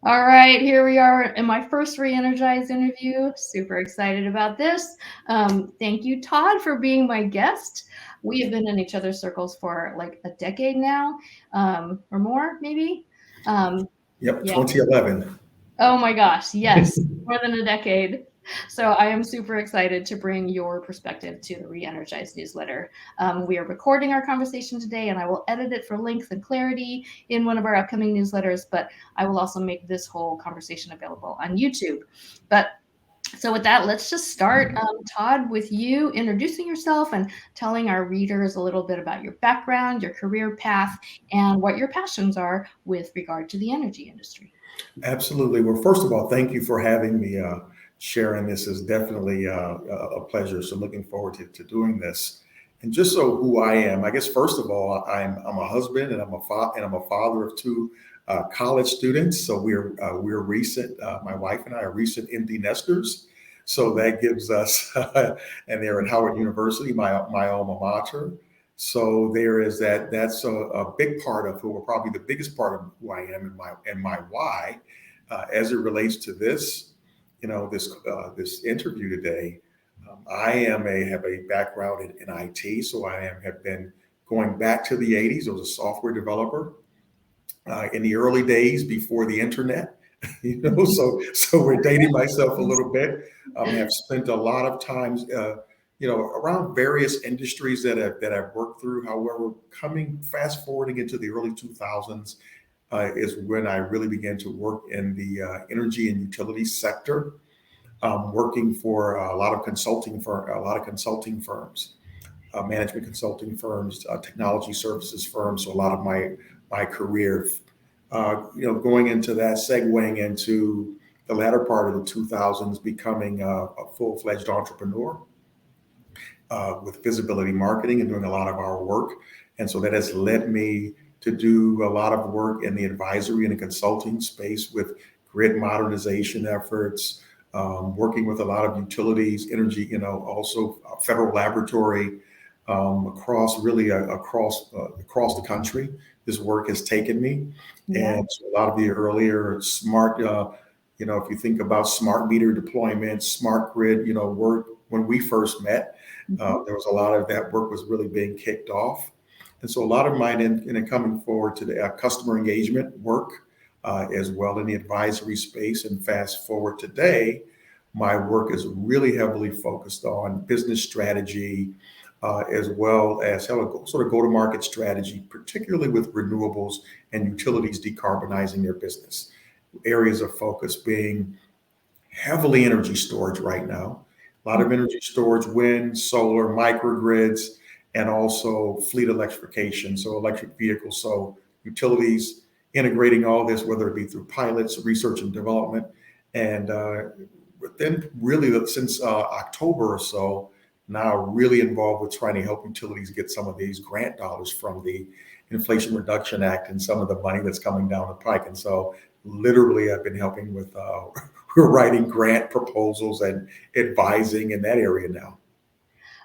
All right, here we are in my first ReEnergize interview. Super excited about this. Thank you, Todd, for being my guest. We have been in each other's circles for like a decade now, or more, maybe. Um, Yep, yeah. 2011. Oh my gosh, yes, more than a decade. So I am super excited to bring your perspective to the ReEnergize newsletter. We are recording our conversation today, and I will edit it for length and clarity in one of our upcoming newsletters, but I will also make this whole conversation available on YouTube. But so with that, let's just start, Todd, with you introducing yourself and telling our readers a little bit about your background, your career path, and what your passions are with regard to the energy industry. Absolutely. Well, first of all, thank you for having me, Sharon. This is definitely a pleasure. So looking forward to doing this. And just so who I am, I guess first of all, I'm a husband and I'm a father of two college students. So we're recent. My wife and I are recent empty nesters. So that gives us, and they're at Howard University, my alma mater. So there is that. That's a big part of who, or probably the biggest part of who I am and my why, as it relates to this, this interview today. Have a background in IT, so have been going back to the '80s. I was a software developer in the early days before the internet. So we're dating myself a little bit. Have spent a lot of times, around various industries that I've worked through. However, coming fast forwarding into the early 2000s is when I really began to work in the energy and utility sector, working for a lot of consulting firms, management consulting firms, technology services firms. So a lot of my career, going into that, segueing into the latter part of the 2000s, becoming a full-fledged entrepreneur with visibility marketing and doing a lot of our work. And so that has led me to do a lot of work in the advisory and the consulting space with grid modernization efforts, working with a lot of utilities, energy, also federal laboratory, across the country. This work has taken me, Yeah. and so a lot of the earlier smart, if you think about smart meter deployment, smart grid, work when we first met, Mhm. there was a lot of that work was really being kicked off, and so a lot of mine in coming forward to the customer engagement work, as well in the advisory space. And fast forward today, my work is really heavily focused on business strategy, as well as how a sort of go-to-market strategy, particularly with renewables and utilities decarbonizing their business. Areas of focus being heavily energy storage right now, a lot of energy storage, wind, solar, microgrids, and also fleet electrification, so electric vehicles. So utilities integrating all this, whether it be through pilots, research and development, and then really since October or so, now really involved with trying to help utilities get some of these grant dollars from the Inflation Reduction Act and some of the money that's coming down the pike. And so literally I've been helping with writing grant proposals and advising in that area now.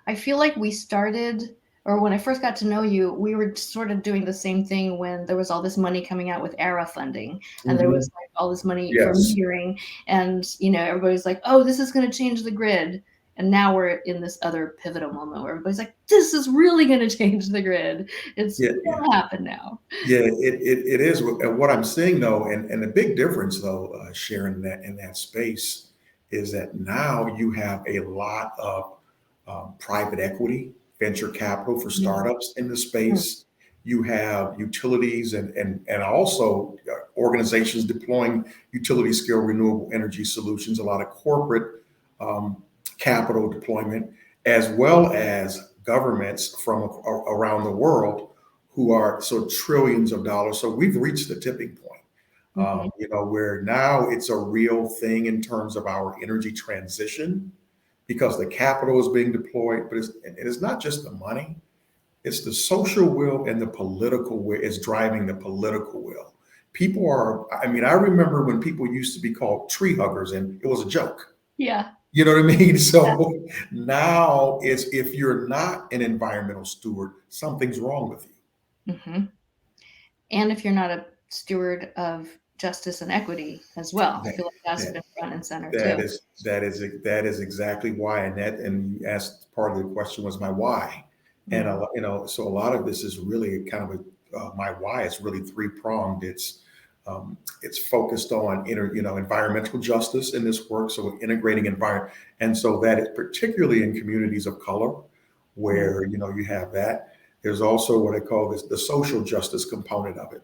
I feel like we started, or when I first got to know you, we were sort of doing the same thing when there was all this money coming out with ERA funding, and there Hmm. was like all this money for Yes. metering, and everybody's like, "Oh, this is going to change the grid." And now we're in this other pivotal moment where everybody's like, "This is really going to change the grid. It's Yeah. going to happen now." Yeah, it is. And what I'm seeing though, and the big difference though, Sharon, in that space, is that now you have a lot of private equity, venture capital for Yeah. startups in the Mm. space. You have utilities and also organizations deploying utility scale renewable energy solutions. A lot of corporate um, capital deployment, as well as governments from around the world who are so trillions of dollars. So we've reached the tipping point, Mhm. where now it's a real thing in terms of our energy transition because the capital is being deployed, but it's not just the money, it's the social will and the political will is driving the political will. People are, I mean, I remember when people used to be called tree huggers and it was a joke. Yeah. You know what I mean? Yeah. So now it's if you're not an environmental steward, something's wrong with you. Mhm. And if you're not a steward of justice and equity as well. I That, feel like that's that, been front and center that too. is that is exactly why. And you asked, part of the question was my why, and Mm, so a lot of this is really kind of my why is really three pronged. It's focused on environmental justice in this work, so integrating environment, and so that is particularly in communities of color, mm, where you have that. There's also what I call the social justice component of it,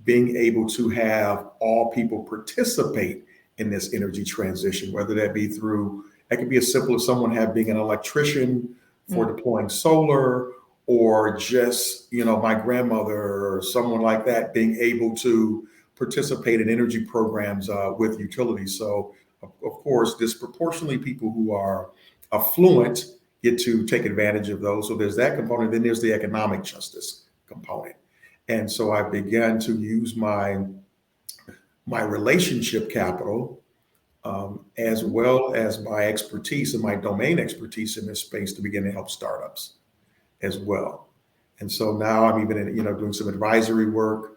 being able to have all people participate in this energy transition, whether that be through, it could be as simple as someone being an electrician for mm. deploying solar, or just, my grandmother or someone like that being able to participate in energy programs with utilities. So, of course, disproportionately people who are affluent get to take advantage of those. So there's that component. Then there's the economic justice component. And so I began to use my relationship capital, as well as my expertise and my domain expertise in this space, to begin to help startups as well. And so now I'm even doing some advisory work,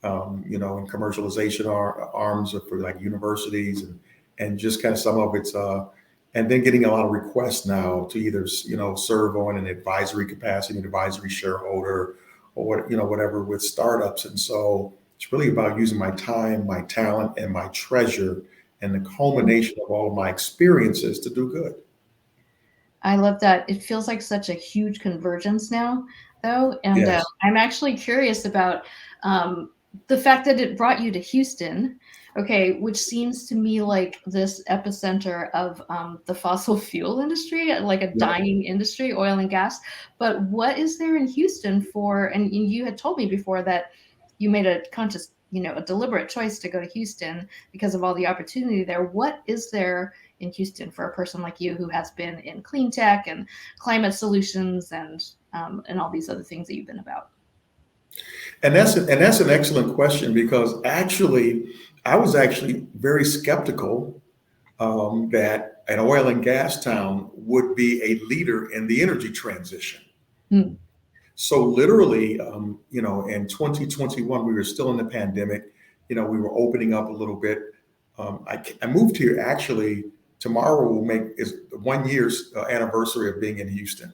in commercialization arms for like universities, and just kind of some of it's and then getting a lot of requests now to either serve on an advisory capacity, an advisory shareholder, or whatever with startups. And so it's really about using my time, my talent, and my treasure, and the culmination of all of my experiences to do good. I love that. It feels like such a huge convergence now, though. And Yes. I'm actually curious about the fact that it brought you to Houston, okay, which seems to me like this epicenter of the fossil fuel industry, like a Yep. dying industry, oil and gas. But what is there in Houston for? And you had told me before that you made a conscious, a deliberate choice to go to Houston because of all the opportunity there. What is there in Houston for a person like you who has been in clean tech and climate solutions and all these other things that you've been about? And that's an excellent question, because actually, I was actually very skeptical that an oil and gas town would be a leader in the energy transition. Hmm. So literally, in 2021, we were still in the pandemic. We were opening up a little bit. I moved here actually. Tomorrow will make is 1 year's anniversary of being in Houston.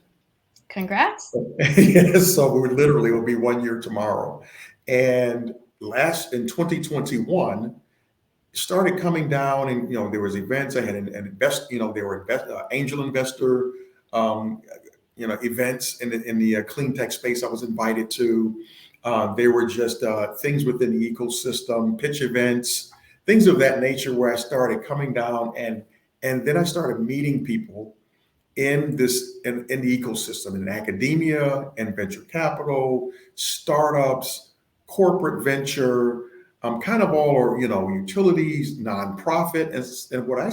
Congrats. Yes, so we're literally, it'll be 1 year tomorrow. And last in 2021, started coming down, and there was events. I had an invest, there were angel investor, um, events in the clean tech space I was invited to. There were just things within the ecosystem, pitch events, things of that nature, where I started coming down, and then I started meeting people in the ecosystem, in academia and venture capital, startups, corporate venture, kind of all, or utilities, nonprofit. And what I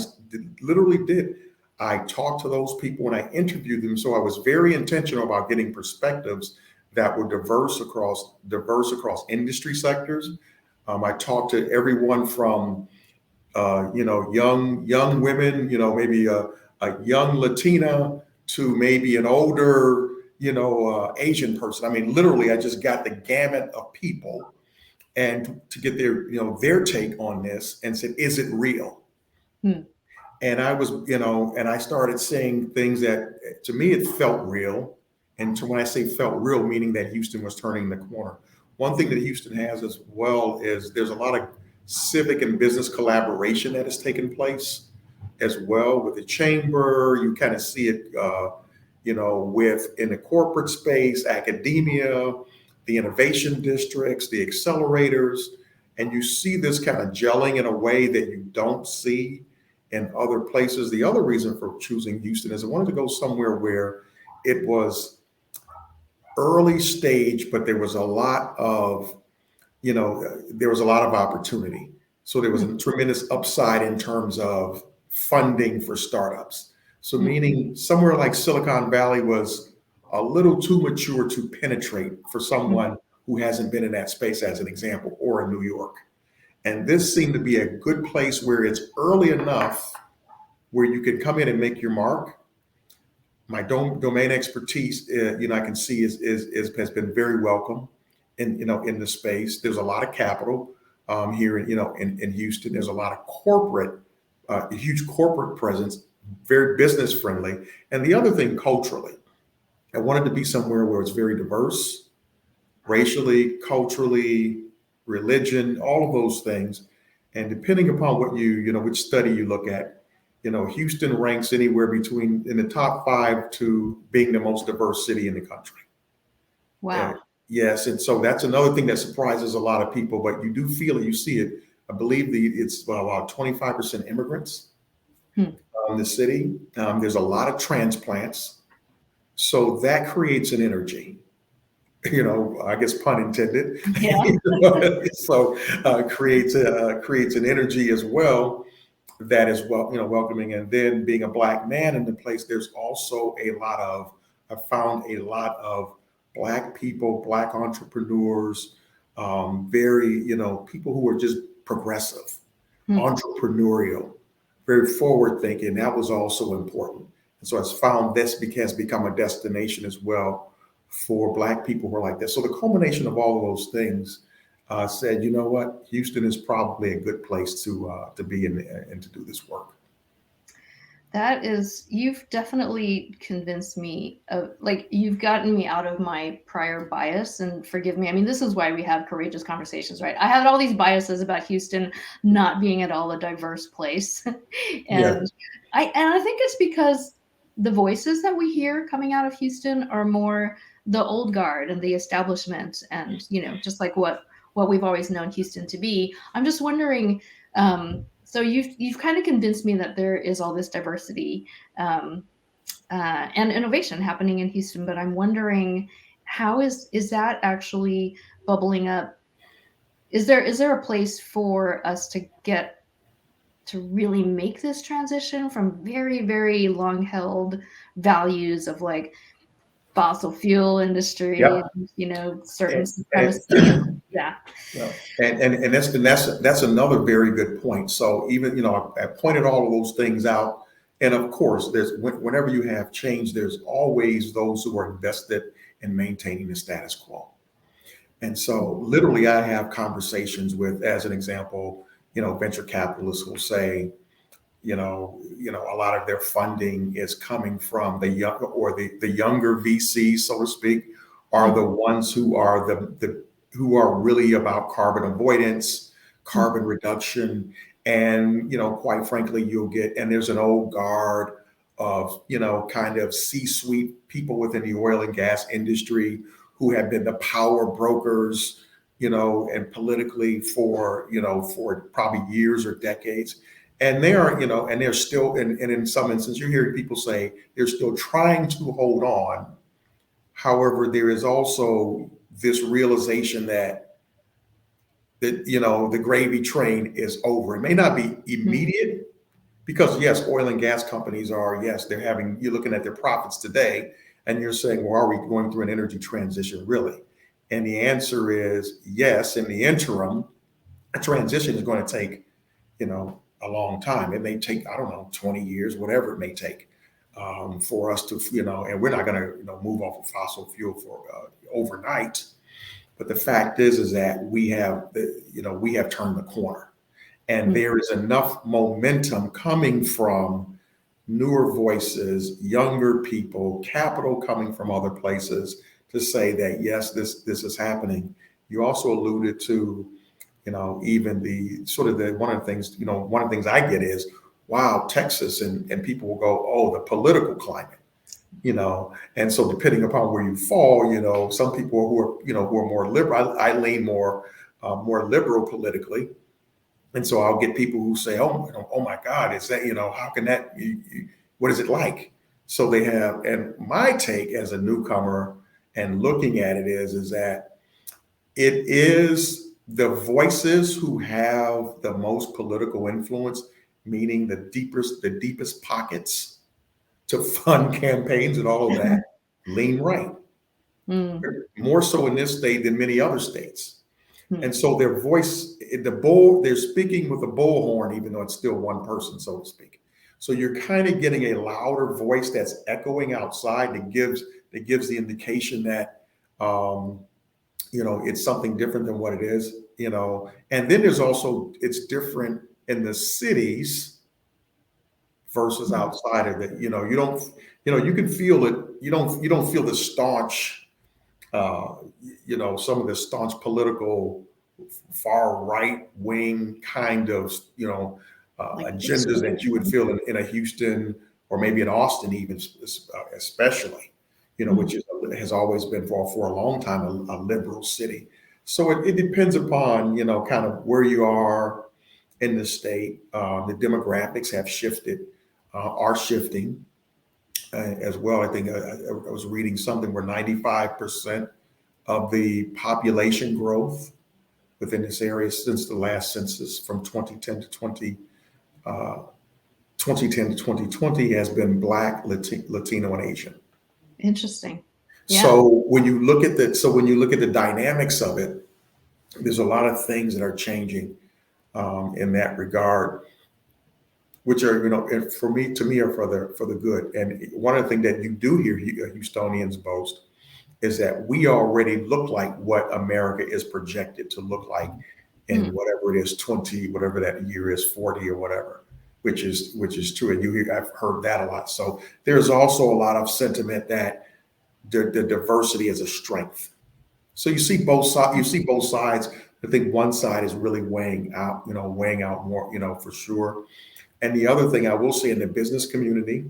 literally did, I talked to those people and I interviewed them. So I was very intentional about getting perspectives that were diverse across industry sectors. I talked to everyone from young women, maybe a young Latina, to maybe an older, Asian person. I mean, literally, I just got the gamut of people, and to get their take on this, and said, is it real? Hmm. And I was, and I started saying things that to me it felt real. And to when I say felt real, meaning that Houston was turning the corner. One thing that Houston has as well is there's a lot of civic and business collaboration that has taken place as well with the chamber. You kind of see it, with in the corporate space, academia, the innovation districts, the accelerators, and you see this kind of gelling in a way that you don't see in other places. The other reason for choosing Houston is I wanted to go somewhere where it was early stage, but there was a lot of, there was a lot of opportunity. So there was Hmm. a tremendous upside in terms of funding for startups. So Hmm. meaning somewhere like Silicon Valley was a little too mature to penetrate for Hmm. someone who hasn't been in that space, as an example, or in New York. And this seemed to be a good place where it's early enough where you can come in and make your mark. My domain expertise, I can see has been very welcome in the space. There's a lot of capital. here, in Houston. There's a lot of corporate, a huge corporate presence, very business friendly. And the other thing, culturally, I wanted to be somewhere where it's very diverse, racially, culturally, religion, all of those things. And depending upon what which study you look at, Houston ranks anywhere between in the top 5 to being the most diverse city in the country. Wow. Yes. And so that's another thing that surprises a lot of people, but you do feel it, you see it. I believe it's about 25% immigrants in the city. There's a lot of transplants. So that creates an energy. I guess pun intended. Yeah. So creates an energy as well that is welcoming. And then being a Black man in the place, there's also I found a lot of Black people, Black entrepreneurs, very people who are just progressive, entrepreneurial, very forward thinking. That was also important. And so I found this has become a destination as well for Black people who are like this. So the culmination of all of those things said, you know what, Houston is probably a good place to be in and to do this work. You've definitely convinced me of, you've gotten me out of my prior bias, and forgive me. I mean, this is why we have courageous conversations, right? I had all these biases about Houston not being at all a diverse place. I think it's because the voices that we hear coming out of Houston are more the old guard and the establishment, and just like what we've always known Houston to be. I'm just wondering, so you've kind of convinced me that there is all this diversity and innovation happening in Houston, but I'm wondering, how is that actually bubbling up? Is there a place for us to get to really make this transition from very, very long held values of fossil fuel industry, certain supremacy? Yeah. And that's another very good point. So even, I pointed all of those things out. And of course, whenever you have change, there's always those who are invested in maintaining the status quo. And so literally I have conversations with, as an example, venture capitalists will say, a lot of their funding is coming from the younger VCs, so to speak, are the ones who are who are really about carbon avoidance, carbon reduction. And, quite frankly, and there's an old guard of, kind of C-suite people within the oil and gas industry who have been the power brokers, and politically for probably years or decades. And they are, and they're still, and in some instances, you're hearing people say they're still trying to hold on. However, there is also this realization that the gravy train is over. It may not be immediate, because yes, oil and gas companies you're looking at their profits today, and you're saying, well, are we going through an energy transition really? And the answer is yes. In the interim, a transition is going to take, a long time. It may take, 20 years, whatever it may take for us to, and we're not going to, move off of fossil fuel for overnight. But the fact is that we have turned the corner, and there is enough momentum coming from newer voices, younger people, capital coming from other places to say that, yes, this is happening. You also alluded to, even one of the things I get is, wow, Texas, and people will go, oh, the political climate, and so depending upon where you fall, some people who are more liberal, I lean more liberal politically. And so I'll get people who say, oh my God, is that, how can that, what is it like? So they have, and my take as a newcomer and looking at it is that it is the voices who have the most political influence, meaning the deepest pockets to fund campaigns and all of that, lean right. More so in this state than many other states. And so their voice, they're speaking with a bullhorn, even though it's still one person, so to speak. So you're kind of getting a louder voice that's echoing outside that gives the indication that, it's something different than what it is. And then there's also, it's different in the cities versus outside of it. You can feel it. You don't feel the staunch, some of the staunch political far right wing kind of, Like agendas that you would feel in a Houston or maybe in Austin, even especially, which has always been for a long time a liberal city. So it depends upon, kind of where you are in the state. The demographics have shifted, are shifting as well. I think I was reading something where 95% of the population growth within this area since the last census from 2010 to 2020 has been Black, Latino, and Asian. Interesting. Yeah. So when you look at the dynamics of it, there's a lot of things that are changing in that regard, which are, to me are for the good. And one of the things that you do hear Houstonians boast is that we already look like what America is projected to look like in whatever it is, 20, whatever that year is, 40 or whatever, which is true. And I've heard that a lot. So there's also a lot of sentiment that the diversity is a strength. So you see both sides. I think one side is really weighing out more, for sure. And the other thing I will say in the business community,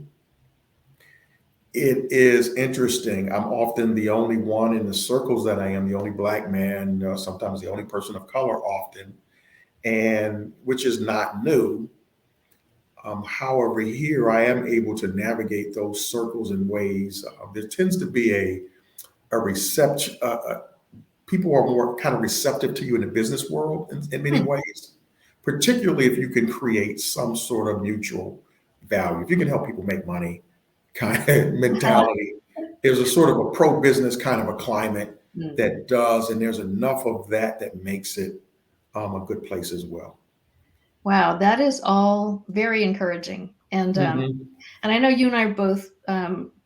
it is interesting. I'm often the only one in the circles that I am, the only Black man, sometimes the only person of color often, and which is not new. However, here I am able to navigate those circles in ways. There tends to be a reception. People are more kind of receptive to you in the business world in many ways, particularly if you can create some sort of mutual value. If you can help people make money, kind of mentality. There's a sort of a pro-business kind of a climate that does, and there's enough of that makes it a good place as well. Wow, that is all very encouraging. And and I know you and I both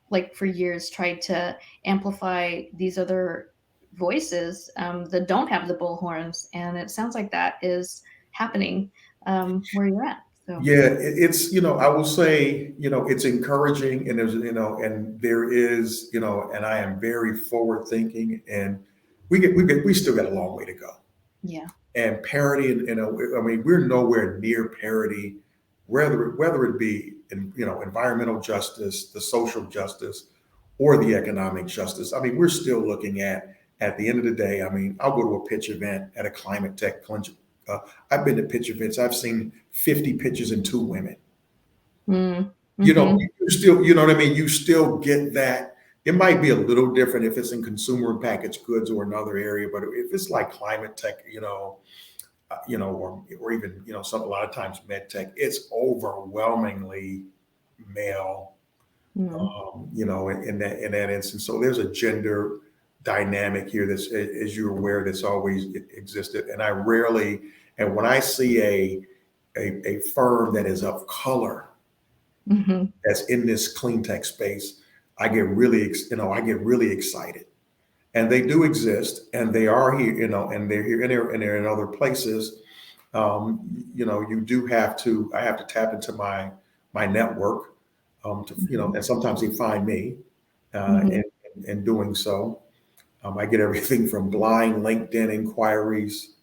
like for years tried to amplify these other voices that don't have the bullhorns, and it sounds like that is happening where you're at. So. Yeah, it's, I will say, it's encouraging, and there is, and I am very forward thinking, and we still got a long way to go. Yeah. And parity, I mean, we're nowhere near parity, whether it be in, environmental justice, the social justice, or the economic justice. I mean, we're still looking at the end of the day. I mean, I'll go to a pitch event at a climate tech. I've been to pitch events. I've seen 50 pitches and 2 women. You still, what I mean? You still get that. It might be a little different if it's in consumer and packaged goods or another area, but if it's like climate tech, or even, a lot of times med tech, it's overwhelmingly male, in that instance. So there's a gender dynamic here that's, as you're aware, that's always existed. And when I see a firm that is of color that's in this clean tech space, I get really excited. And they do exist, and they are here, and they're here, and they're in other places. I have to tap into my network, and sometimes they find me, in doing so. I get everything from blind LinkedIn inquiries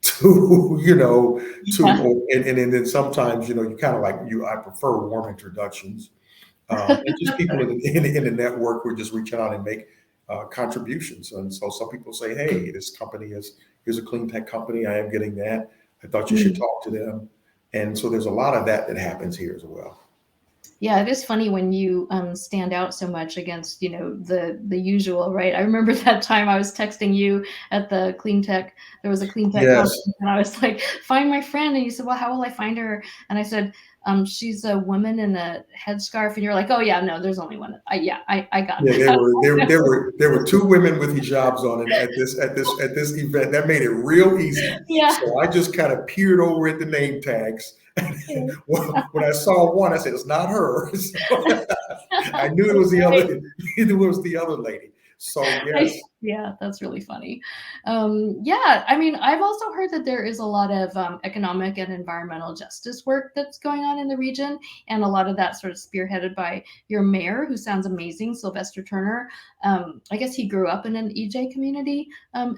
to, and then sometimes, you kind of I prefer warm introductions, and just people in the network who are just reaching out and make contributions. And so some people say, hey, this company here's a clean tech company. I am getting that. I thought you should talk to them. And so there's a lot of that happens here as well. Yeah, it is funny when you stand out so much against, the usual, right? I remember that time I was texting you at the clean tech. There was a clean tech conference, and I was like, "Find my friend," and you said, "Well, how will I find her?" And I said, "She's a woman in a headscarf," and you're like, "Oh yeah, no, there's only one." I got it. Yeah, there were 2 women with hijabs on it at this event. That made it real easy. Yeah. So I just kind of peered over at the name tags. When I saw one, I said, "It's not her." So I knew it was the other. It was the other lady. So yes. Yeah, that's really funny. Yeah, I mean, I've also heard that there is a lot of economic and environmental justice work that's going on in the region, and a lot of that sort of spearheaded by your mayor, who sounds amazing, Sylvester Turner. I guess he grew up in an EJ community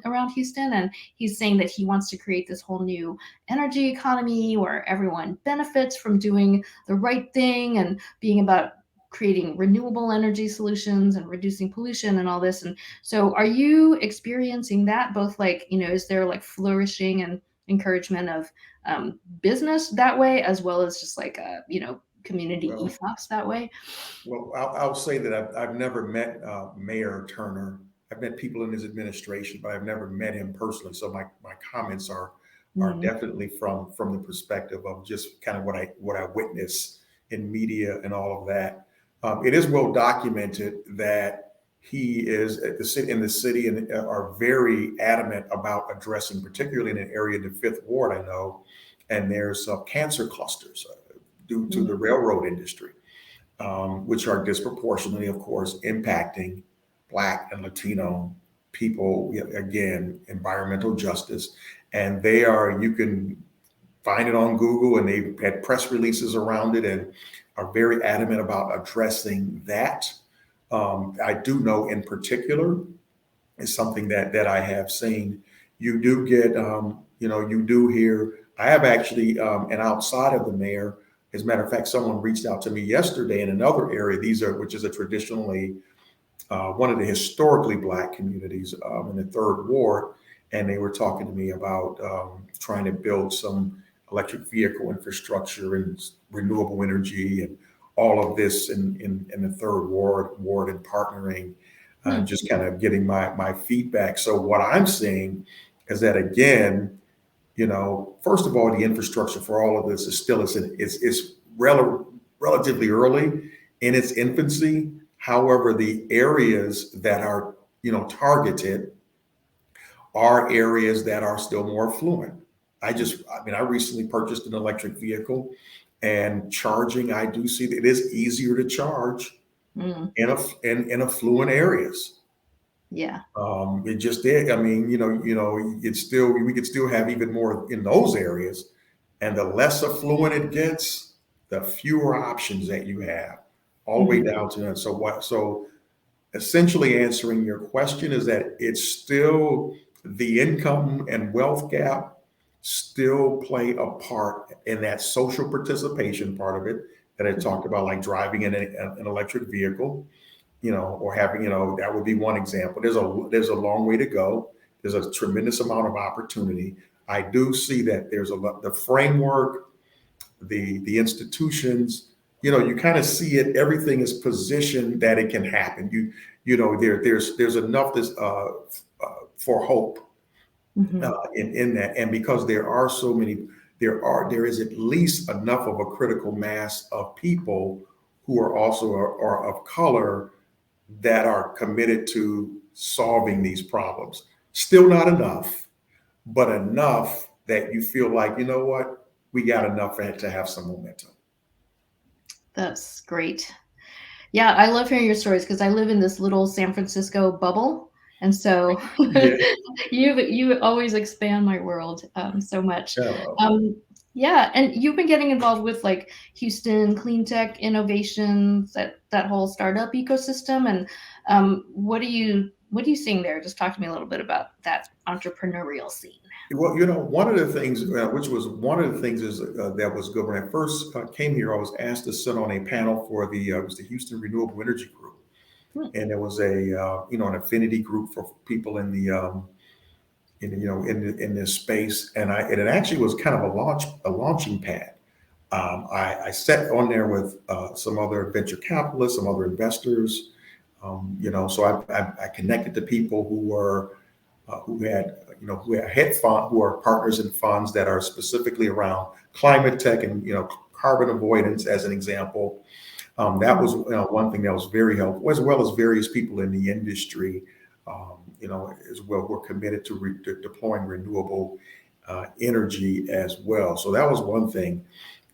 around Houston, and he's saying that he wants to create this whole new energy economy where everyone benefits from doing the right thing and being about creating renewable energy solutions and reducing pollution and all this. And so are you experiencing that both, like, is there like flourishing and encouragement of business that way, as well as just like a, community Well, ethos that way? well, I'll say that I've never met Mayor Turner. I've met people in his administration, but I've never met him personally. So my comments are Mm, definitely from the perspective of just kind of what I witness in media and all of that. It is well documented that he is at the city in the city and are very adamant about addressing, particularly in an area in the Fifth Ward, I know, and there's cancer clusters due to the mm, railroad industry, which are disproportionately, of course, impacting Black and Latino people. Again, environmental justice, and you can find it on Google, and they've had press releases around it and are very adamant about addressing that. I do know in particular is something that I have seen. You do get, you do hear. I have actually, and outside of the mayor, as a matter of fact, someone reached out to me yesterday in another area. Which is a traditionally one of the historically Black communities in the Third Ward, and they were talking to me about trying to build some electric vehicle infrastructure and renewable energy and all of this in the Third Ward and partnering, mm, just kind of getting my feedback. So what I'm seeing is that, again, first of all, the infrastructure for all of this is still relatively early in its infancy. However, the areas that are targeted are areas that are still more affluent. I recently purchased an electric vehicle, and charging, I do see that it is easier to charge mm. in affluent areas. Yeah. It just did. I mean, it's still, we could still have even more in those areas, and the less affluent it gets, the fewer options that you have, all the way Mhm. down to that. So essentially answering your question is that it's still the income and wealth gap still play a part in that social participation part of it that I talked about, like driving an electric vehicle, or having, that would be one example. There's a long way to go. There's a tremendous amount of opportunity. I do see that there's the framework, the institutions, you kind of see it. Everything is positioned that it can happen. There's enough for hope Mhm. in that, and because there are so many, there is at least enough of a critical mass of people who are also are of color that are committed to solving these problems. Still not enough, but enough that you feel like, you know what, we got enough for it to have some momentum. That's great. Yeah, I love hearing your stories because I live in this little San Francisco bubble, and so Yeah. you always expand my world so much. Yeah. Um, yeah, and you've been getting involved with like Houston clean tech innovations, that whole startup ecosystem, and what are you seeing there? Just talk to me a little bit about that entrepreneurial scene. Well, one of the things, which was one of the things is that was good. When I first came here, I was asked to sit on a panel for it was the Houston Renewable Energy Group, Hmm. and there was an affinity group for people in the in this space, and it actually was kind of a launching pad. I sat on there with some other venture capitalists, some other investors. So I connected to people who are partners in funds that are specifically around climate tech and carbon avoidance, as an example. That was one thing that was very helpful, as well as various people in the industry, as well, who are committed to deploying renewable energy as well. So that was one thing.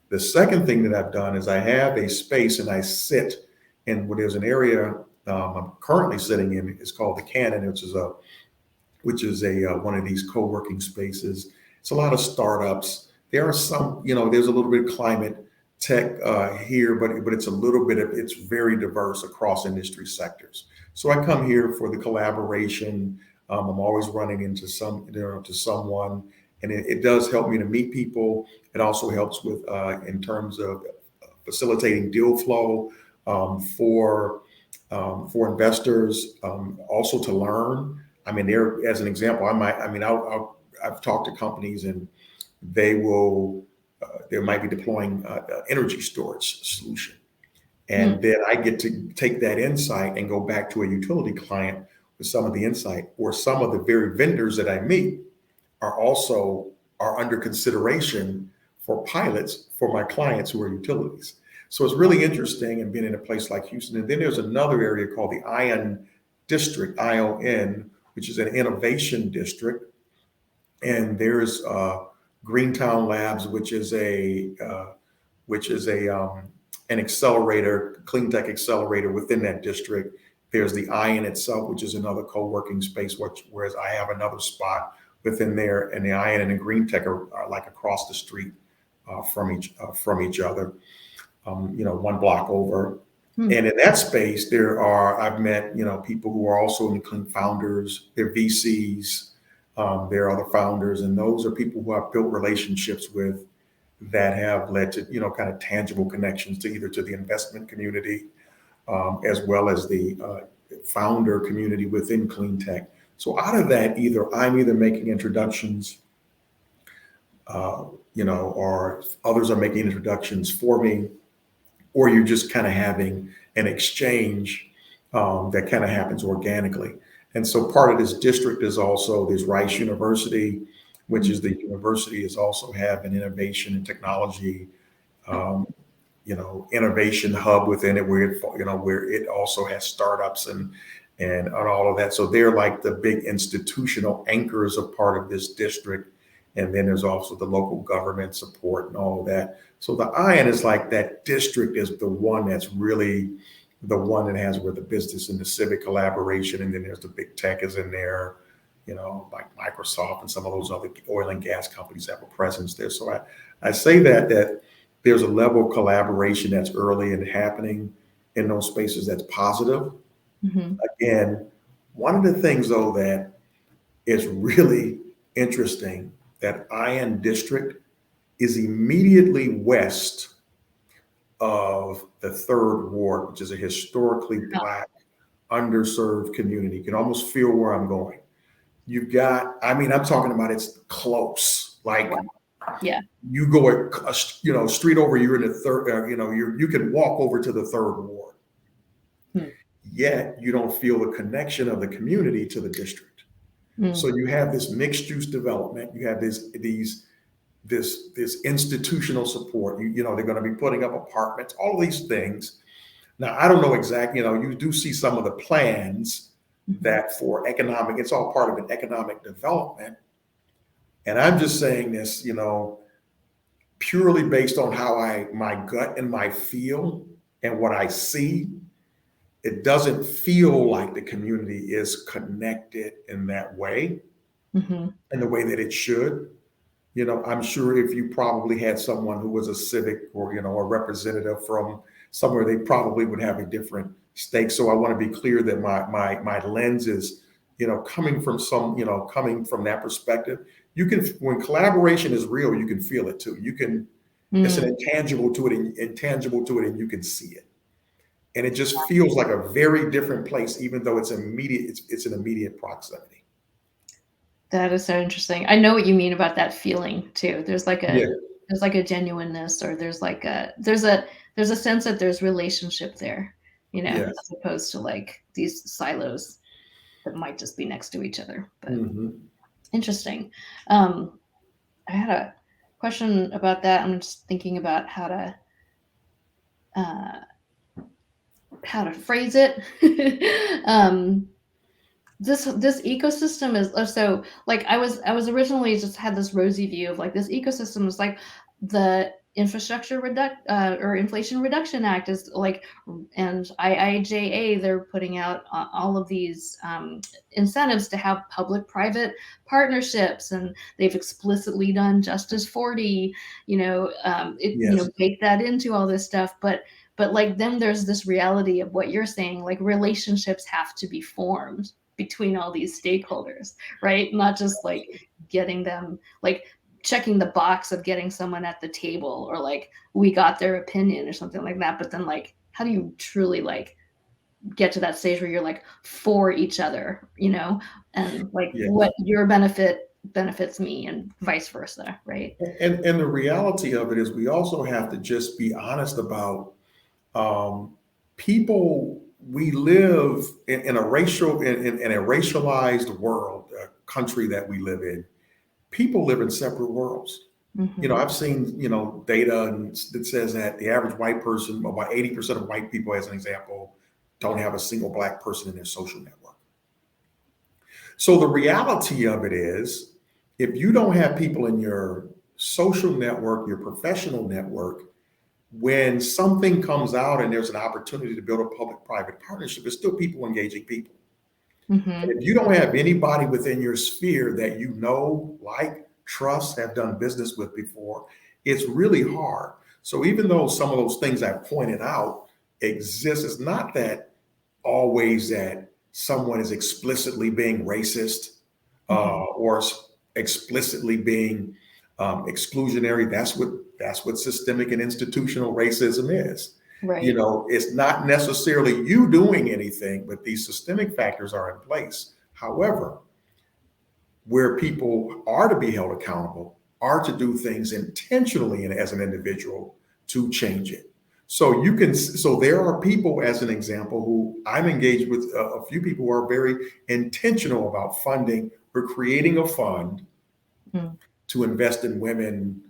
The second thing that I've done is I have a space and I sit in where there's an area I'm currently sitting in is called the Cannon, which is a one of these co-working spaces. It's a lot of startups. There are some, there's a little bit of climate tech here, but it's a little bit of it's very diverse across industry sectors. So I come here for the collaboration. I'm always running into to someone, and it does help me to meet people. It also helps with in terms of facilitating deal flow for investors, also to learn. I mean, there as an example, I've talked to companies and they might be deploying energy storage solution. And then I get to take that insight and go back to a utility client with some of the insight, or some of the very vendors that I meet are under consideration for pilots for my clients who are utilities. So it's really interesting and being in a place like Houston. And then there's another area called the ION district, ION, which is an innovation district. And there's Greentown Labs, which is an accelerator, clean tech accelerator within that district. There's the ION itself, which is another co-working space, whereas I have another spot within there, and the ION and the Green Tech are like across the street from each other, one block over. And in that space, I've met, people who are also in the clean founders, they're VCs, there are other founders, and those are people who I've built relationships with that have led to, kind of tangible connections to either to the investment community, as well as the founder community within clean tech. So out of that, I'm either making introductions, or others are making introductions for me, or you're just kind of having an exchange that kind of happens organically. And so part of this district is also there's Rice University, which is the university is also have an innovation and technology, innovation hub within it where it also has startups and all of that. So they're like the big institutional anchors of part of this district. And then there's also the local government support and all of that. So the ION is like that district is the one that's really the one that has where the business and the civic collaboration. And then there's the big tech is in there, like Microsoft and some of those other oil and gas companies have a presence there. So I say that there's a level of collaboration that's early and happening in those spaces that's positive. Again, one of the things though that is really interesting, that ION district is immediately west of the Third Ward, which is a historically Black, underserved community. You can almost feel where I'm going. You've got, I'm talking about it's close. Like, you go a street over, you're in the third, you can walk over to the Third Ward. Yet you don't feel the connection of the community to the district. So you have this mixed use development. You have this institutional support. They're going to be putting up apartments, all these things. Now, I don't know exactly, you do see some of the plans that for economic, it's all part of an economic development. And I'm just saying this, purely based on how my gut and my feel and what I see. It doesn't feel like the community is connected in that way, in the way that it should. I'm sure if you probably had someone who was a civic or, a representative from somewhere, they probably would have a different stake. So I want to be clear that my lens is, coming from coming from that perspective. You can, when collaboration is real, you can feel it too. You can, it's an intangible to it, and you can see it. And it just feels like a very different place, even though it's immediate. It's an immediate proximity. That is so interesting. I know what you mean about that feeling too. There's like a genuineness, or there's a sense that there's relationship there, as opposed to like these silos that might just be next to each other. But interesting. I had a question about that. I'm just thinking about how to phrase it. This ecosystem is so like I was originally just had this rosy view of like this ecosystem is like Infrastructure or Inflation Reduction Act is like, and IIJA, they're putting out all of these incentives to have public-private partnerships, and they've explicitly done Justice 40, Yes. bake that into all this stuff. But like, then there's this reality of what you're saying, like relationships have to be formed between all these stakeholders, right? Not just like getting them, like checking the box of getting someone at the table, or like we got their opinion or something like that. But then like, how do you truly like get to that stage where you're like for each other, and like Yes. what your benefit benefits me and vice versa, right? And the reality of it is we also have to just be honest about people. We live in a racialized world, a country that we live in. People live in separate worlds. Mm-hmm. I've seen, data that says that the average white person, about 80% of white people, as an example, don't have a single Black person in their social network. So the reality of it is, if you don't have people in your social network, your professional network, when something comes out and there's an opportunity to build a public-private partnership, it's still people engaging people. Mm-hmm. And if you don't have anybody within your sphere that like, trust, have done business with before, it's really hard. So even though some of those things I pointed out exist, it's not that always that someone is explicitly being racist or explicitly being exclusionary. That's what systemic and institutional racism is. Right. It's not necessarily you doing anything, but these systemic factors are in place. However, where people are to be held accountable are to do things intentionally and as an individual to change it. So there are people, as an example, who I'm engaged with, a few people who are very intentional about funding or creating a fund to invest in women,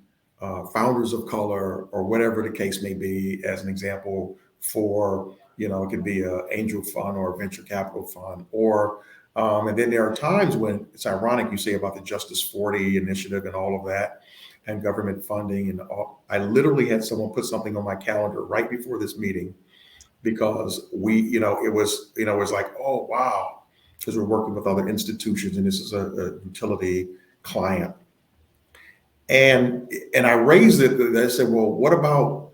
founders of color, or whatever the case may be, as an example, for, it could be an angel fund or a venture capital fund, and then there are times when it's ironic you say about the Justice 40 initiative and all of that and government funding and all. I literally had someone put something on my calendar right before this meeting because it was like, oh, wow, because we're working with other institutions and this is a utility client. And I raised it. I said, well, what about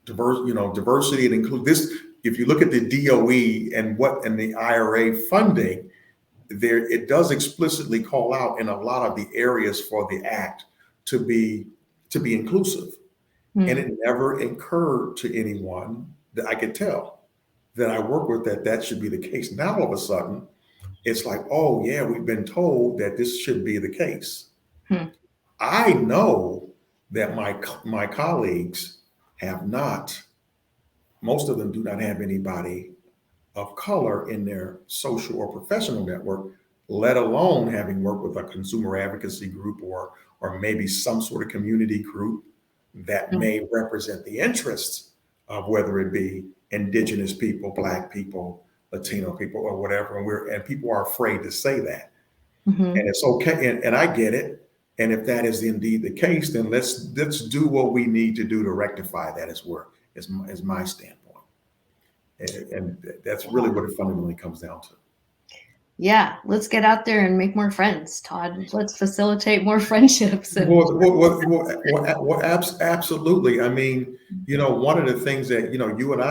diversity and include this? If you look at the DOE and the IRA funding, it does explicitly call out in a lot of the areas for the act to be inclusive. And it never occurred to anyone that I could tell that I work with that should be the case. Now all of a sudden, it's like, oh yeah, we've been told that this should be the case. I know that my colleagues have not. Most of them do not have anybody of color in their social or professional network, let alone having worked with a consumer advocacy group or maybe some sort of community group that may represent the interests of whether it be indigenous people, Black people, Latino people, or whatever. And people are afraid to say that. And it's okay. And I get it. And if that is indeed the case, then let's do what we need to do to rectify that is my standpoint. And that's really what it fundamentally comes down to. Yeah, let's get out there and make more friends, Todd. Let's facilitate more friendships. Absolutely. I mean, one of the things that you and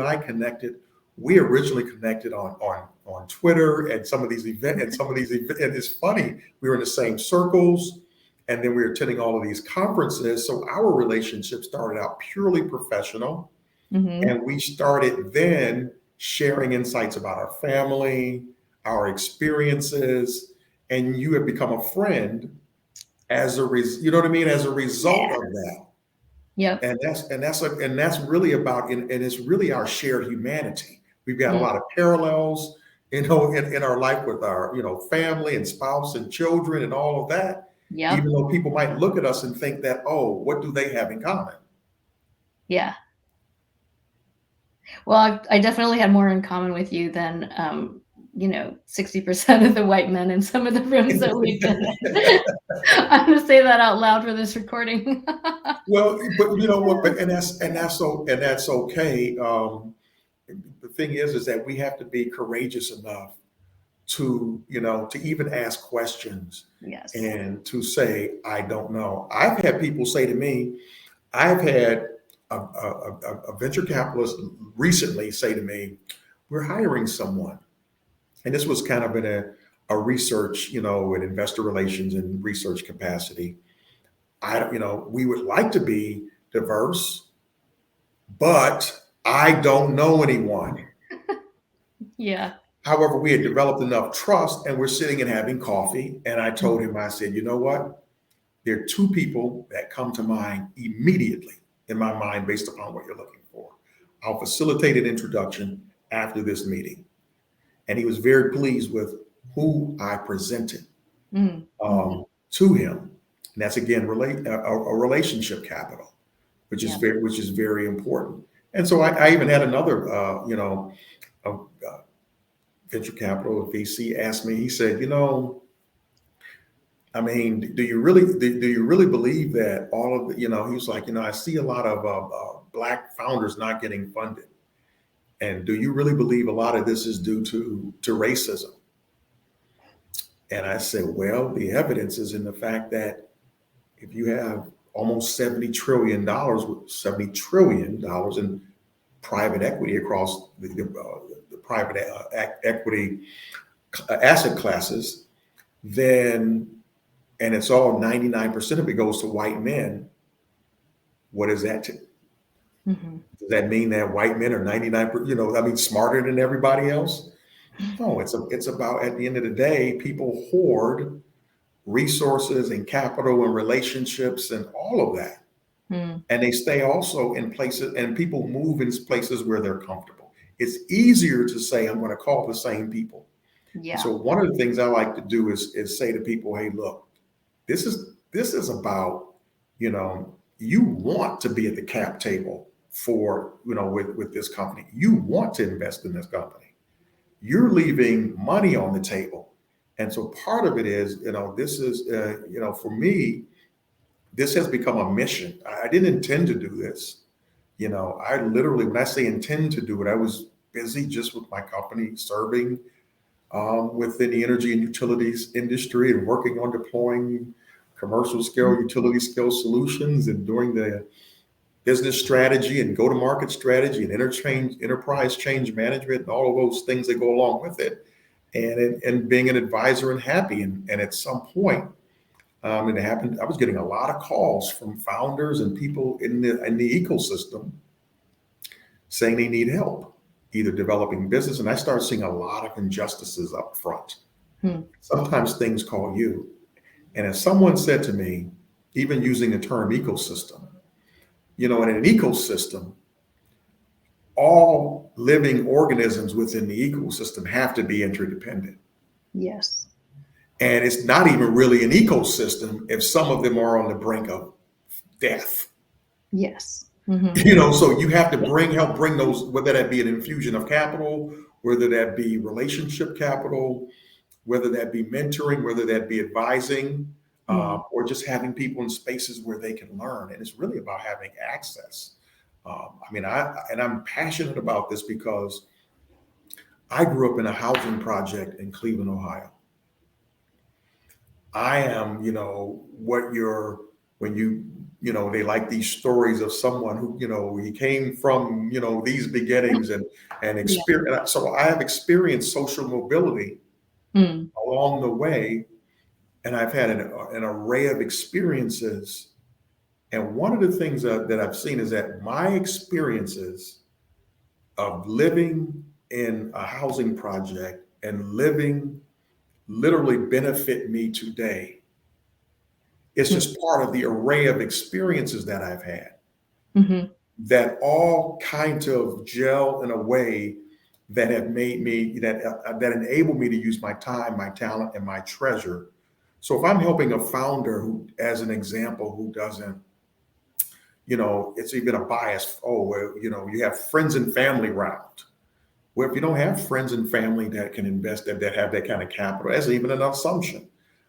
I connected. We originally connected on Twitter and some of these events. And it's funny, we were in the same circles, and then we were attending all of these conferences. So our relationship started out purely professional. And we started then sharing insights about our family, our experiences, and you have become a friend as a result of that. Yeah. And that's really about, and it's really our shared humanity. We've got a lot of parallels, in our life with our, family and spouse and children and all of that. Yep. Even though people might look at us and think that, oh, what do they have in common? Yeah. Well, I definitely had more in common with you than 60% of the white men in some of the rooms that we've been in. I'm going to say that out loud for this recording. Well, but you know what? But that's okay. The thing is that we have to be courageous enough to to even ask questions Yes. and to say I don't know. I've had people say to me, I've had a venture capitalist recently say to me, "We're hiring someone," and this was kind of in a research, in investor relations and research capacity. We would like to be diverse, but I don't know anyone. Yeah. However, we had developed enough trust and we're sitting and having coffee. And I told him, I said, you know what? There are two people that come to mind immediately in my mind based upon what you're looking for. I'll facilitate an introduction after this meeting. And he was very pleased with who I presented to him. And that's again a relationship capital, which is very important. And so I even had another venture capital VC asked me. He said, I mean, do you really believe that all of the, he was like, I see a lot of Black founders not getting funded. And do you really believe a lot of this is due to racism? And I said, well, the evidence is in the fact that if you have almost $70 trillion in private equity across the private equity asset classes, then, and it's all 99% of it goes to white men, what is that to? Does that mean that white men are 99%, smarter than everybody else? No, it's about, at the end of the day, people hoard resources and capital and relationships and all of that. And they stay also in places, and people move in places where they're comfortable. It's easier to say, I'm going to call the same people. Yeah. So one of the things I like to do is say to people, hey, look, this is about, you want to be at the cap table for, with this company. You want to invest in this company. You're leaving money on the table. And so part of it is, this is, for me, this has become a mission. I didn't intend to do this. I literally, when I say intend to do it, I was busy just with my company serving within the energy and utilities industry and working on deploying commercial scale, utility scale solutions and doing the business strategy and go-to-market strategy and enterprise change management and all of those things that go along with it. And being an advisor and happy. And at some point, it happened, I was getting a lot of calls from founders and people in the ecosystem saying they need help, either developing business. And I started seeing a lot of injustices up front. Sometimes things call you. And as someone said to me, even using the term ecosystem, in an ecosystem, all living organisms within the ecosystem have to be interdependent. Yes. And it's not even really an ecosystem if some of them are on the brink of death. Yes. So you have to help bring those, whether that be an infusion of capital, whether that be relationship capital, whether that be mentoring, whether that be advising, or just having people in spaces where they can learn. And it's really about having access. I'm passionate about this because I grew up in a housing project in Cleveland, Ohio. I am, they like these stories of someone who, he came from, these beginnings and experience. Yeah. So I have experienced social mobility along the way. And I've had an array of experiences. And one of the things that I've seen is that my experiences of living in a housing project and living literally benefit me today. It's just part of the array of experiences that I've had that all kind of gel in a way that have made me, that enable me to use my time, my talent, and my treasure. So if I'm helping a founder who, as an example, who doesn't, it's even a bias. Oh, well, you have friends and family round. Well, if you don't have friends and family that can invest, that have that kind of capital, that's even an assumption.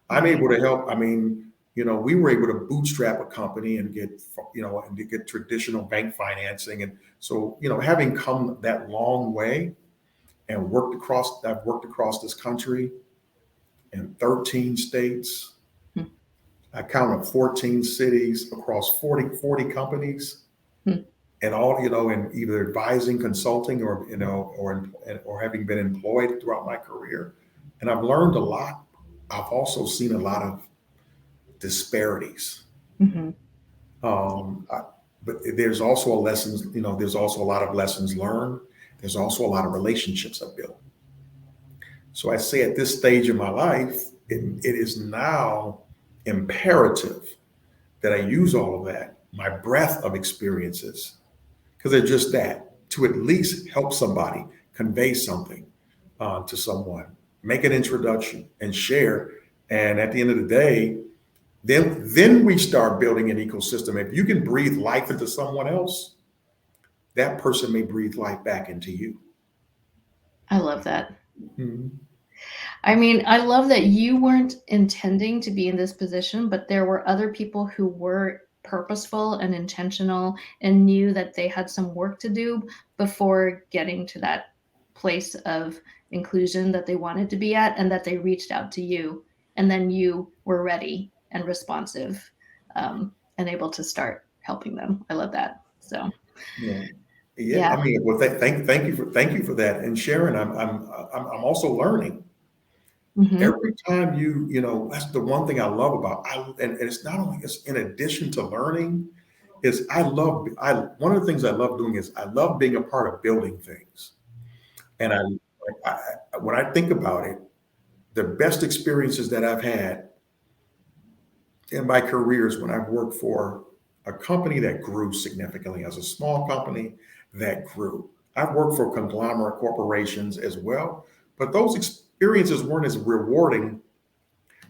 I'm Right. able to help. I mean, we were able to bootstrap a company and get traditional bank financing. And so, having come that long way and I've worked across this country in 13 states. Hmm. I counted 14 cities across 40 companies, Hmm. and all, in either advising, consulting, or having been employed throughout my career. And I've learned a lot. I've also seen a lot of disparities. Mhm. But there's also there's also a lot of lessons learned. There's also a lot of relationships I've built. So I say at this stage of my life, it is now imperative that I use all of that, my breadth of experiences, because they're just that, to at least help somebody, convey something to someone, make an introduction and share. And at the end of the day, then we start building an ecosystem. If you can breathe life into someone else, that person may breathe life back into you. I love that. Mhm. I mean, I love that you weren't intending to be in this position, but there were other people who were purposeful and intentional and knew that they had some work to do before getting to that place of inclusion that they wanted to be at, and that they reached out to you. And then you were ready and responsive, and able to start helping them. I love that. So, Yeah. Yeah. yeah. I mean, well, thank you for that. And Sharon, I'm also learning. Hmm. Every time that's the one thing I love about and it's not only, it's in addition to learning, is one of the things I love doing is I love being a part of building things. And when I think about it, the best experiences that I've had in my career is when I've worked for a company that grew significantly, as a small company that grew. I've worked for conglomerate corporations as well, but those experiences weren't as rewarding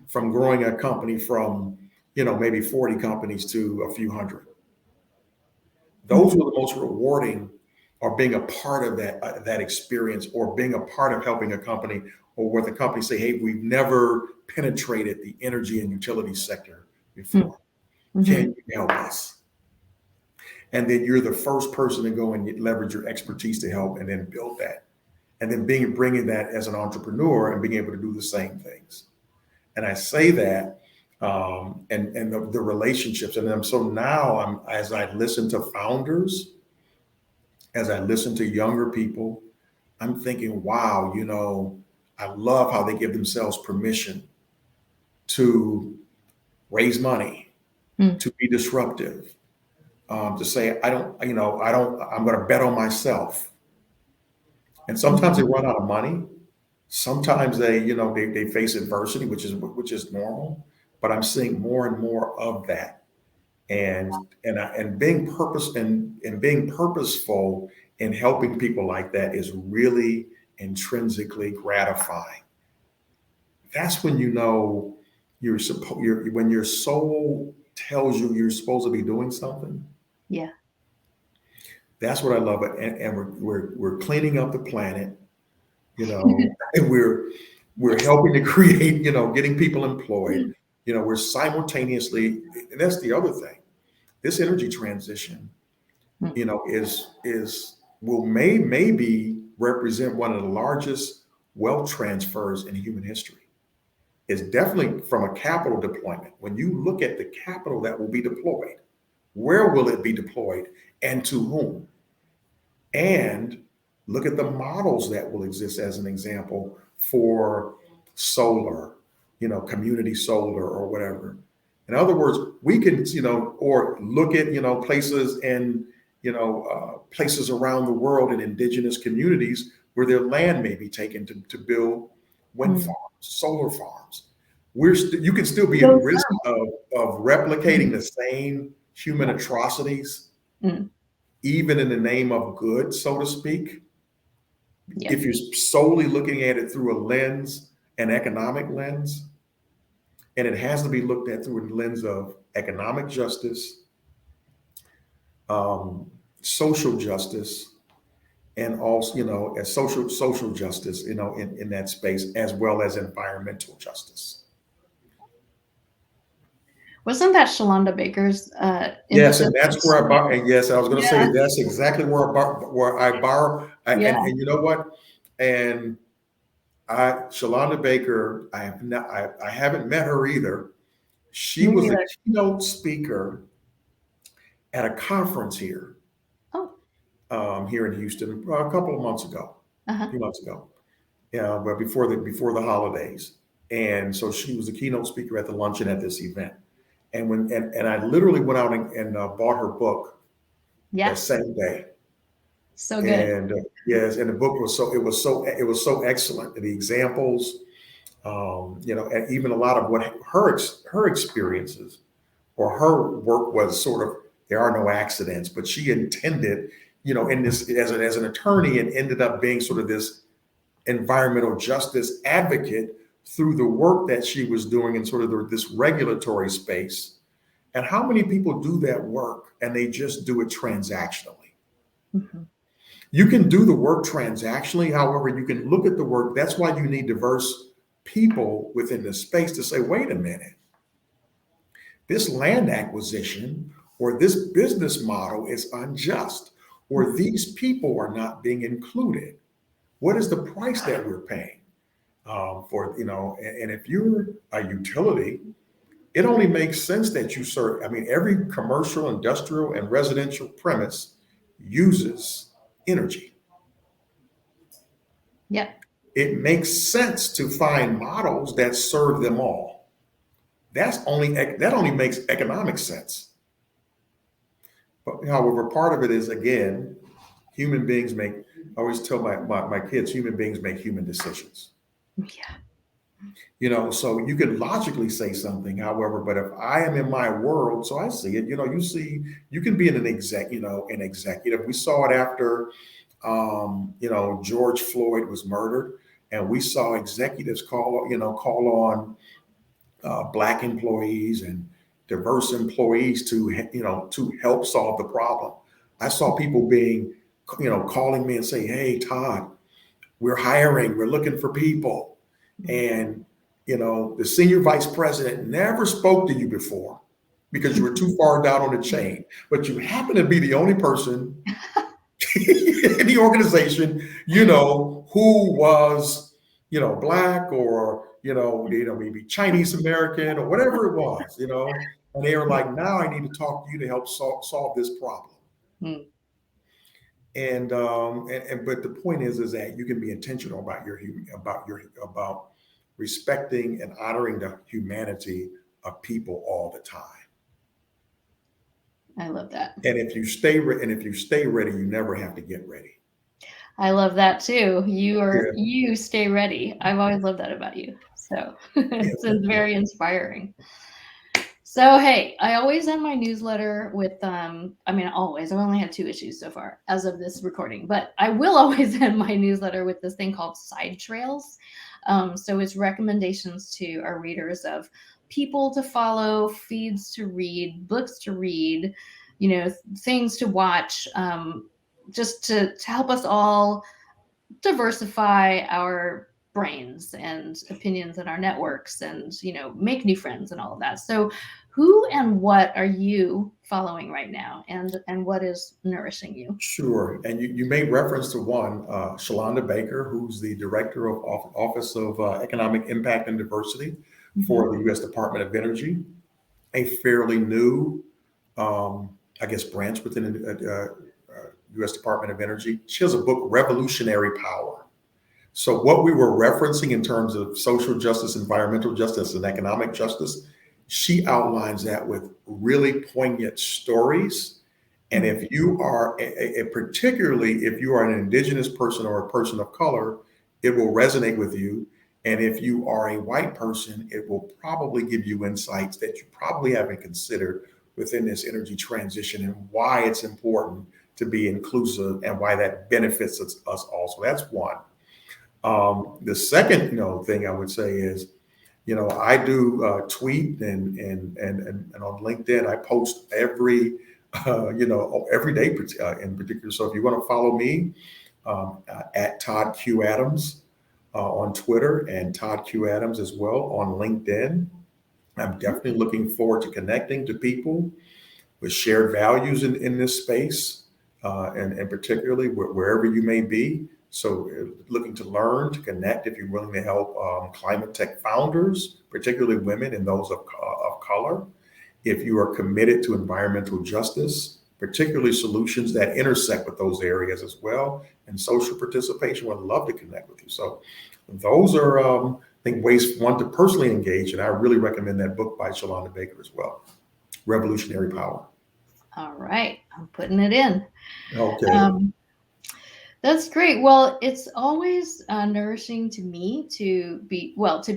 from growing a company from, maybe 40 companies to a few hundred. Those were the most rewarding, or being a part of that experience, or being a part of helping a company, or where the company say, hey, we've never penetrated the energy and utility sector before. Mm-hmm. Can you help us? And then you're the first person to go and leverage your expertise to help and then build that. And then bringing that as an entrepreneur and being able to do the same things. And I say that, and the relationships. And so now as I listen to founders, as I listen to younger people, I'm thinking, wow, I love how they give themselves permission to raise money, Mm. to be disruptive, to say, I'm going to bet on myself. And sometimes they run out of money. Sometimes they face adversity, which is normal. But I'm seeing more and more of that, and being purposeful in helping people like that is really intrinsically gratifying. That's when when your soul tells you you're supposed to be doing something. Yeah. That's what I love. And we're cleaning up the planet, and we're helping to create, getting people employed. We're simultaneously, and that's the other thing. This energy transition, Mm. is will maybe represent one of the largest wealth transfers in human history. It's definitely from a capital deployment. When you look at the capital that will be deployed, where will it be deployed and to whom? And look at the models that will exist, as an example, for solar, community solar or whatever. In other words, we can, or look at, places around the world in indigenous communities where their land may be taken to build wind farms, solar farms. You can still be at So risk of replicating the same human atrocities, Mm. even in the name of good, so to speak, Yeah. if you're solely looking at it through a lens, an economic lens. And it has to be looked at through a lens of economic justice, social justice, and also, as social justice, in that space, as well as environmental justice. Wasn't that Shalonda Baker's Yes, impetus? and that's where I borrow. And yes, I was going to Yeah, say that's exactly where I borrow. yeah, And you know what? And Shalonda Baker, I haven't met her either. She me was a neither. keynote speaker at a conference Oh, here in Houston a couple of months ago, a uh-huh. few months ago. Yeah, but before the holidays. And so she was a keynote speaker at the luncheon at this event. And I literally went out and bought her book that Yeah, same day. so good. And yes, and the book was so excellent. The examples, and even a lot of what her experiences or her work was sort of, there are no accidents, but she intended, in this as an attorney, and ended up being sort of this environmental justice advocate through the work that she was doing in sort of this regulatory space. And how many people do that work and they just do it transactionally? Mhm. You can do the work transactionally. However, you can look at the work. That's why you need diverse people within the space to say, wait a minute, this land acquisition or this business model is unjust, or these people are not being included. What is the price that we're paying for, and if you're a utility, it only makes sense that you serve. I mean, every commercial, industrial, and residential premise uses energy. Yeah, It makes sense to find models that serve them all. That only makes economic sense. But however, part of it is, again, human beings make. I always tell my kids, human beings make human decisions. yeah, So you can logically say something, however, but if I am in my world, so I see it. You can be an executive. We saw it after, George Floyd was murdered, and we saw executives call on Black employees and diverse employees to help solve the problem. I saw people calling me and say, "Hey, Todd, we're hiring, we're looking for people," and the senior vice president never spoke to you before because you were too far down on the chain, but you happen to be the only person in the organization, who was, Black, or, maybe Chinese American, or whatever it was, and they were like, now I need to talk to you to help solve this problem. Mm. But the point is that you can be intentional about respecting and honoring the humanity of people all the time. I love that. And if you stay ready, you never have to get ready. I love that too. Yeah. You stay ready. I've always loved that about you. So it's very inspiring. So hey, I always end my newsletter with always. I've only had 2 issues so far as of this recording, but I will always end my newsletter with this thing called side trails. So it's recommendations to our readers of people to follow, feeds to read, books to read, things to watch, just to help us all diversify our brains and opinions and our networks, and make new friends and all of that. So who and what are you following right now, and what is nourishing you? Sure. And you made reference to one, Shalonda Baker, who's the director of Office of Economic Impact and Diversity for the U.S. Department of Energy, a fairly new, branch within the U.S. Department of Energy. She has a book, Revolutionary Power. So what we were referencing in terms of social justice, environmental justice, and economic justice, she outlines that with really poignant stories. And if you are, particularly if you are an indigenous person or a person of color, it will resonate with you. And if you are a white person, it will probably give you insights that you probably haven't considered within this energy transition, and why it's important to be inclusive and why that benefits us also. That's one. The second, thing I would say is, I do tweet and on LinkedIn, I post every day in particular. So if you want to follow me, at Todd Q Adams on Twitter, and Todd Q Adams as well on LinkedIn. I'm definitely looking forward to connecting to people with shared values in this space, and particularly wherever you may be. So looking to learn, to connect, if you're willing to help climate tech founders, particularly women and those of color. If you are committed to environmental justice, particularly solutions that intersect with those areas as well, and social participation, would love to connect with you. So those are, I think, ways one to personally engage. And I really recommend that book by Shalonda Baker as well, Revolutionary Power. All right, I'm putting it in. Okay. That's great. Well, it's always nourishing to me to be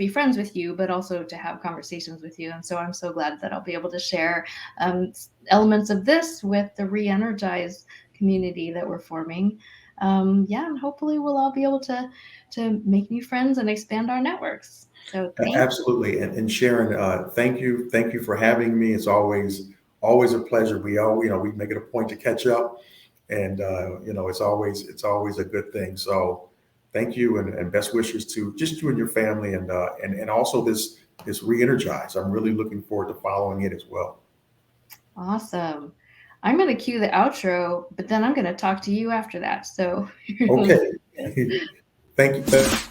friends with you, but also to have conversations with you. And so I'm so glad that I'll be able to share elements of this with the ReEnergize community that we're forming. And hopefully we'll all be able to make new friends and expand our networks. So thank Absolutely. And Sharon, thank you. Thank you for having me. It's always a pleasure. We make it a point to catch up. And it's always a good thing. So thank you, and best wishes to just you and your family, and also this ReEnergize. I'm really looking forward to following it as well. Awesome. I'm going to cue the outro, but then I'm going to talk to you after that. So Okay. Thank you.